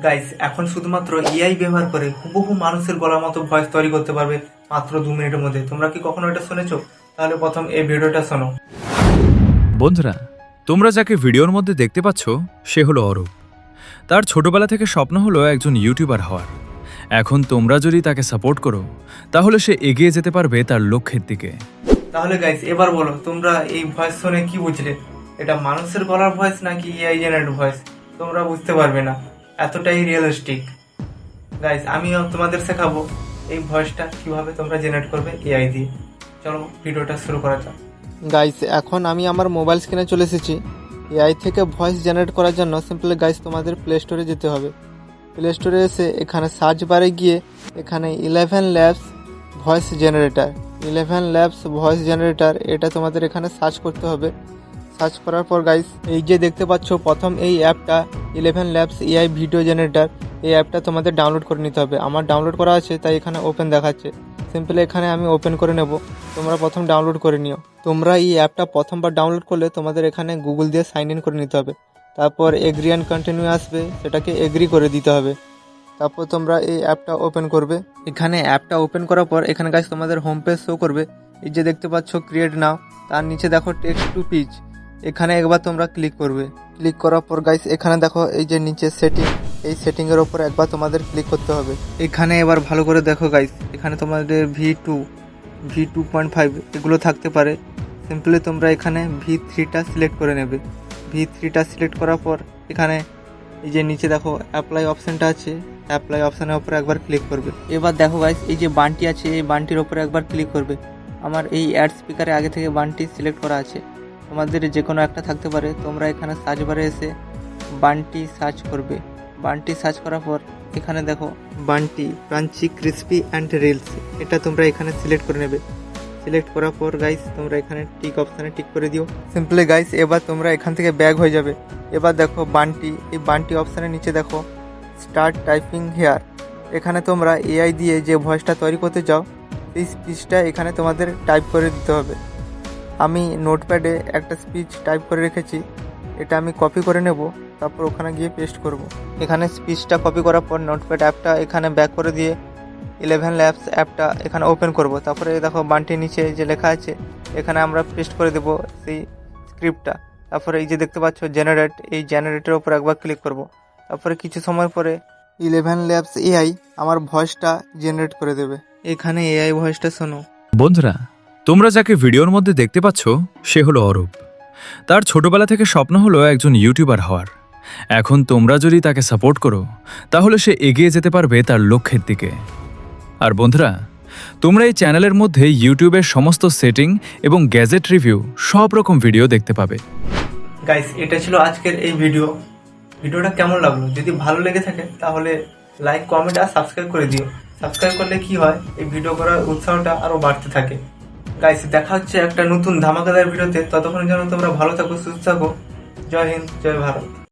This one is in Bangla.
গাইস, এখন শুধুমাত্র এআই ব্যবহার করে হুবহু মানুষের গলার মতো ভয়েস তৈরি করতে পারবে মাত্র 2 মিনিটের মধ্যে। তোমরা কি কখনো এটা শুনেছো? তাহলে প্রথম এই ভিডিওটা শোনো। বন্ধুরা, তোমরা যাকে ভিডিওর মধ্যে দেখতে পাচ্ছ সে হলো অরূপ। তার ছোটবেলা থেকে স্বপ্ন হলো একজন ইউটিউবার হওয়ার। এখন তোমরা যদি তাকে সাপোর্ট করো তাহলে সে এগিয়ে যেতে পারবে তার লক্ষ্যের দিকে। তাহলে গাইস, এবার বলো তোমরা এই ভয়েস শুনে কি বুঝলে? এটা মানুষের গলার ভয়েস নাকি এআই জেনারেট ভয়েস? তোমরা বুঝতে পারবে না, এতটাই রিয়েলিস্টিক। গাইস, আমিও তোমাদের শেখাবো এই ভয়েসটা কিভাবে তোমরা জেনারেট করবে এআই দিয়ে। চলো ভিডিওটা শুরু করা যাক। গাইস, এখন আমি আমার মোবাইল স্ক্রিনে চলে এসেছি। এআই থেকে ভয়েস জেনারেট করার জন্য সিম্পলি গাইস তোমাদের প্লে স্টোরে যেতে হবে। প্লে স্টোরে এসে এখানে সার্চ বারে গিয়ে এখানে 11 labs voice generator 11 labs voice generator এটা তোমাদের এখানে সার্চ করতে হবে। সার্চ করার পর গাইস, এই যে দেখতে পাচ্ছ প্রথম এই অ্যাপটা 11 ল্যাবস এআই ভিডিও জেনারেটর, এই অ্যাপটা তোমাদের ডাউনলোড করে নিতে হবে। আমার ডাউনলোড করা আছে তাই এখানে ওপেন দেখাচ্ছে। সিম্পলি এখানে আমি ওপেন করে নেব। তোমরা প্রথম ডাউনলোড করে নিও। তোমরা এই অ্যাপটা প্রথমবার ডাউনলোড করলে তোমাদের এখানে গুগল দিয়ে সাইন ইন করে নিতে হবে। তারপর এগ্রি অ্যান্ড কন্টিনিউ আসবে, সেটাকে এগ্রি করে দিতে হবে। তারপর তোমরা এই অ্যাপটা ওপেন করবে। এখানে অ্যাপটা ওপেন করার পর এখানে গাইস তোমাদের হোম পেজ শো করবে। এই যে দেখতে পাচ্ছ ক্রিয়েট নাও, তার নিচে দেখো টেক্সট টু পিচ, এখানে একবার তোমরা ক্লিক করবে। ক্লিক করার পর গাইস এখানে দেখো এই যে নিচে সেটিং, এই সেটিংয়ের ওপর একবার তোমাদের ক্লিক করতে হবে। এখানে এবার ভালো করে দেখো গাইস, এখানে তোমাদের V2.5 এগুলো থাকতে পারে। সিম্পলি তোমরা এখানে V3টা সিলেক্ট করে নেবে। V3টা সিলেক্ট করার পর এখানে এই যে নিচে দেখো অ্যাপ্লাই অপশানটা আছে, অ্যাপ্লাই অপশানের ওপরে একবার ক্লিক করবে। এবার দেখো গাইস, এই যে বানটি আছে, এই বানটির ওপরে একবার ক্লিক করবে। আমার এই অ্যাড স্পিকারে আগে থেকে বানটি সিলেক্ট করা আছে, তোমাদের যে কোনো একটা থাকতে পারে। তোমরা এখানে সার্চ বারে এসে বানটি সার্চ করবে। বানটি সার্চ করার পর এখানে দেখো বানটি ক্রাঞ্চি ক্রিস্পি অ্যান্ড রিলস, এটা তোমরা এখানে সিলেক্ট করে নেবে। সিলেক্ট করার পর গাইস তোমরা এখানে টিক অপশানে টিক করে দিও। সিম্পলি গাইস এবার তোমরা এখান থেকে ব্যাক হয়ে যাবে। এবার দেখো বানটি, এই বানটি অপশানের নিচে দেখো স্টার্ট টাইপিং হেয়ার, এখানে তোমরা এআই দিয়ে যে ভয়েসটা তৈরি করতে চাও এই স্পিচটা এখানে তোমাদের টাইপ করে দিতে হবে। আমি নোটপ্যাডে একটা স্পিচ টাইপ করে রেখেছি, এটা আমি কপি করে নেব, তারপর ওখানে গিয়ে পেস্ট করব। এখানে স্পিচটা কপি করার পর নোটপ্যাড অ্যাপটা এখানে ব্যাক করে দিয়ে 11 ল্যাবস অ্যাপটা এখানে ওপেন করব। তারপরে দেখো বানটির নিচে যে লেখা আছে এখানে আমরা পেস্ট করে দেব সেই স্ক্রিপ্টটা। তারপরে এই যে দেখতে পাচ্ছ জেনারেট, এই জেনারেটের ওপর একবার ক্লিক করব। তারপরে কিছু সময় পরে 11 ল্যাবস এআই আমার ভয়েসটা জেনারেট করে দেবে। এখানে এআই ভয়েসটা শোনো। বন্ধুরা, তোমরা যাকে ভিডিওর মধ্যে দেখতে পাচ্ছ সে হলো অরূপ। তার ছোটবেলা থেকে স্বপ্ন হলো একজন ইউটিউবার হওয়ার। এখন তোমরা যদি তাকে সাপোর্ট করো তাহলে সে এগিয়ে যেতে পারবে তার লক্ষ্যের দিকে। আর বন্ধুরা, তোমরা এই চ্যানেলের মধ্যে ইউটিউবের সমস্ত সেটিং এবং গ্যাজেট রিভিউ সব রকম ভিডিও দেখতে পাবে। গাইস, এটা ছিল আজকের এই ভিডিওটা কেমন লাগলো? যদি ভালো লেগে থাকে তাহলে লাইক, কমেন্ট আর সাবস্ক্রাইব করে দিও। সাবস্ক্রাইব করলে কি হয়, এই ভিডিও করার উৎসাহটা আরো বাড়তে থাকে। গাইস, দেখা হচ্ছে একটা নতুন ধামাকাদার ভিডিওতে। ততক্ষণ যেন তোমরা ভালো থাকো, সুস্থ থাকো। জয় হিন্দ, জয় ভারত।